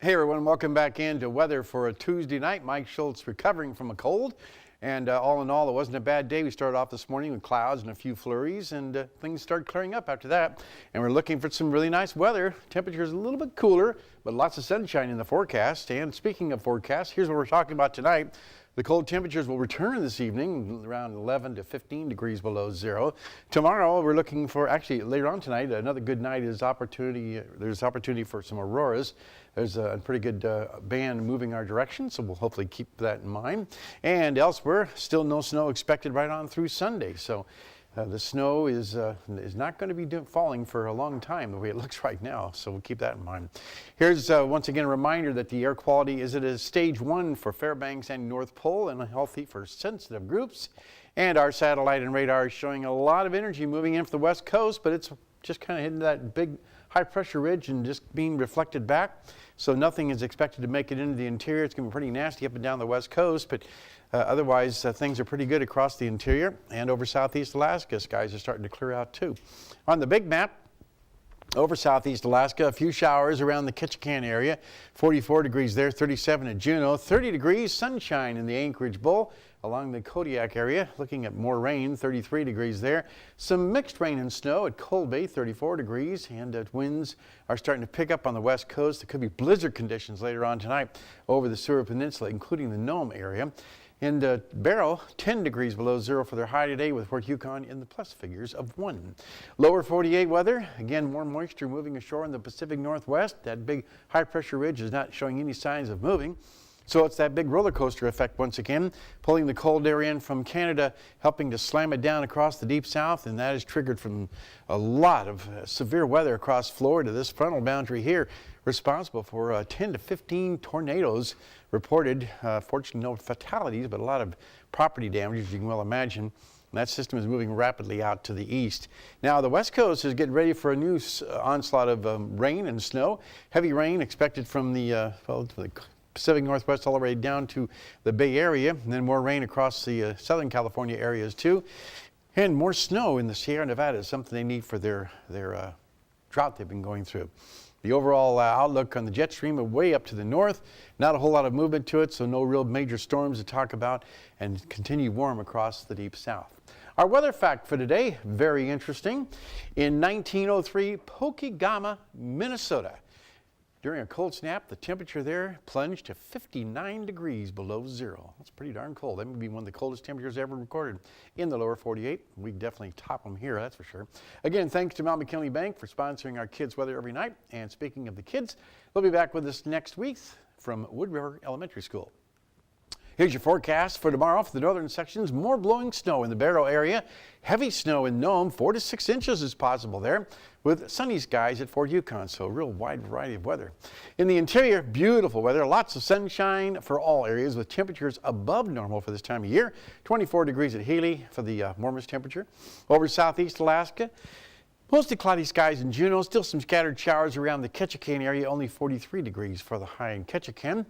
Hey everyone, welcome back into weather for a Tuesday night. Mike Schultz recovering from a cold. And all in all, it wasn't a bad day. We started off this morning with clouds and a few flurries, and things started clearing up after that. And we're looking for some really nice weather. Temperatures a little bit cooler, but lots of sunshine in the forecast. And speaking of forecast, here's what we're talking about tonight. The cold temperatures will return this evening, around 11 to 15 degrees below zero. Tomorrow, we're looking for, actually later on tonight, another good night is opportunity. There's opportunity for some auroras. There's a pretty good band moving our direction, so we'll hopefully keep that in mind. And elsewhere, still no snow expected right on through Sunday. So the snow is not going to be falling for a long time the way it looks right now, so we'll keep that in mind. Here's once again a reminder that the air quality is at a stage 1 for Fairbanks and North Pole and healthy for sensitive groups. And our satellite and radar is showing a lot of energy moving in from the west coast, but it's just kind of hitting that big high pressure ridge and just being reflected back. So nothing is expected to make it into the interior. It's going to be pretty nasty up and down the west coast, but otherwise things are pretty good across the interior and over southeast Alaska. Skies are starting to clear out too. On the big map, over southeast Alaska, a few showers around the Ketchikan area, 44 degrees there, 37 at Juneau, 30 degrees, sunshine in the Anchorage Bowl. Along the Kodiak area, looking at more rain, 33 degrees there. Some mixed rain and snow at Cold Bay, 34 degrees, and winds are starting to pick up on the west coast. There could be blizzard conditions later on tonight over the Seward Peninsula, including the Nome area. And Barrow, 10 degrees below zero for their high today, with Fort Yukon in the plus figures of 1. Lower 48 weather, again more moisture moving ashore in the Pacific Northwest. That big high pressure ridge is not showing any signs of moving. So it's that big roller coaster effect once again, pulling the cold air in from Canada, helping to slam it down across the deep south, and that is triggered from a lot of severe weather across Florida. This frontal boundary here responsible for 10 to 15 tornadoes reported. Fortunately, no fatalities, but a lot of property damage, as you can well imagine. And that system is moving rapidly out to the east. Now, the west coast is getting ready for a new onslaught of rain and snow. Heavy rain expected from the Pacific Northwest all the way down to the Bay Area, and then more rain across the Southern California areas too. And more snow in the Sierra Nevada is something they need for their drought they've been going through. The overall outlook on the jet stream are way up to the north. Not a whole lot of movement to it, so no real major storms to talk about, and continue warm across the deep south. Our weather fact for today, very interesting. In 1903, Pokegama, Minnesota. During a cold snap, the temperature there plunged to 59 degrees below zero. That's pretty darn cold. That may be one of the coldest temperatures ever recorded in the lower 48. We definitely top them here, that's for sure. Again, thanks to Mount McKinley Bank for sponsoring our kids' weather every night. And speaking of the kids, they'll be back with us next week from Wood River Elementary School. Here's your forecast for tomorrow for the northern sections. More blowing snow in the Barrow area. Heavy snow in Nome, 4 to 6 inches is possible there, with sunny skies at Fort Yukon, so a real wide variety of weather. In the interior, beautiful weather, lots of sunshine for all areas with temperatures above normal for this time of year. 24 degrees at Healy for the warmest temperature. Over southeast Alaska, mostly cloudy skies in Juneau, still some scattered showers around the Ketchikan area, only 43 degrees for the high in Ketchikan.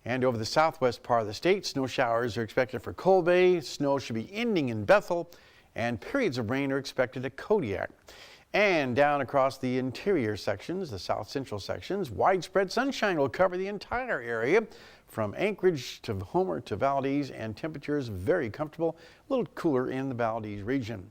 And over the southwest part of the state, snow showers are expected for Cold Bay. Snow should be ending in Bethel, and periods of rain are expected at Kodiak. And down across the interior sections, the south central sections, widespread sunshine will cover the entire area from Anchorage to Homer to Valdez, and temperatures very comfortable, a little cooler in the Valdez region.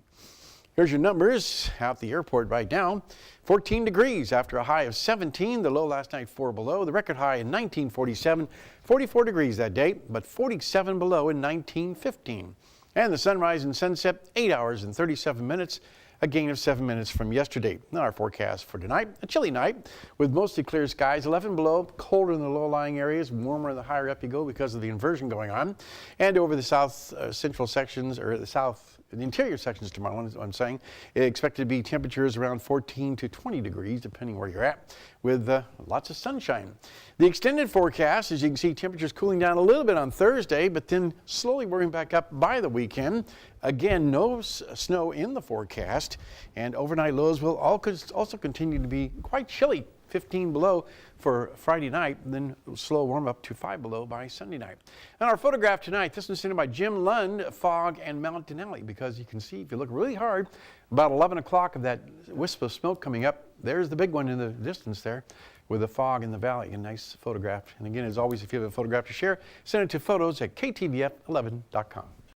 Here's your numbers out the airport right now. 14 degrees after a high of 17. The low last night 4 below. The record high in 1947. 44 degrees that day, but 47 below in 1915. And the sunrise and sunset 8 hours and 37 minutes. A gain of 7 minutes from yesterday. Now our forecast for tonight, a chilly night with mostly clear skies, 11 below, colder in the low-lying areas, warmer the higher up you go because of the inversion going on. And over the south central sections, or the interior sections tomorrow, I'm saying, expected to be temperatures around 14 to 20 degrees, depending where you're at, with lots of sunshine. The extended forecast, as you can see, temperatures cooling down a little bit on Thursday, but then slowly warming back up by the weekend. Again, no snow in the forecast, and overnight lows will also continue to be quite chilly, 15 below for Friday night, and then slow warm up to 5 below by Sunday night. And our photograph tonight, this was sent in by Jim Lund, Fog and Mount Denali, because you can see, if you look really hard, about 11 o'clock of that wisp of smoke coming up, there's the big one in the distance there. with the fog in the valley. A nice photograph. And again, as always, if you have a photograph to share, send it to photos@ktvf11.com.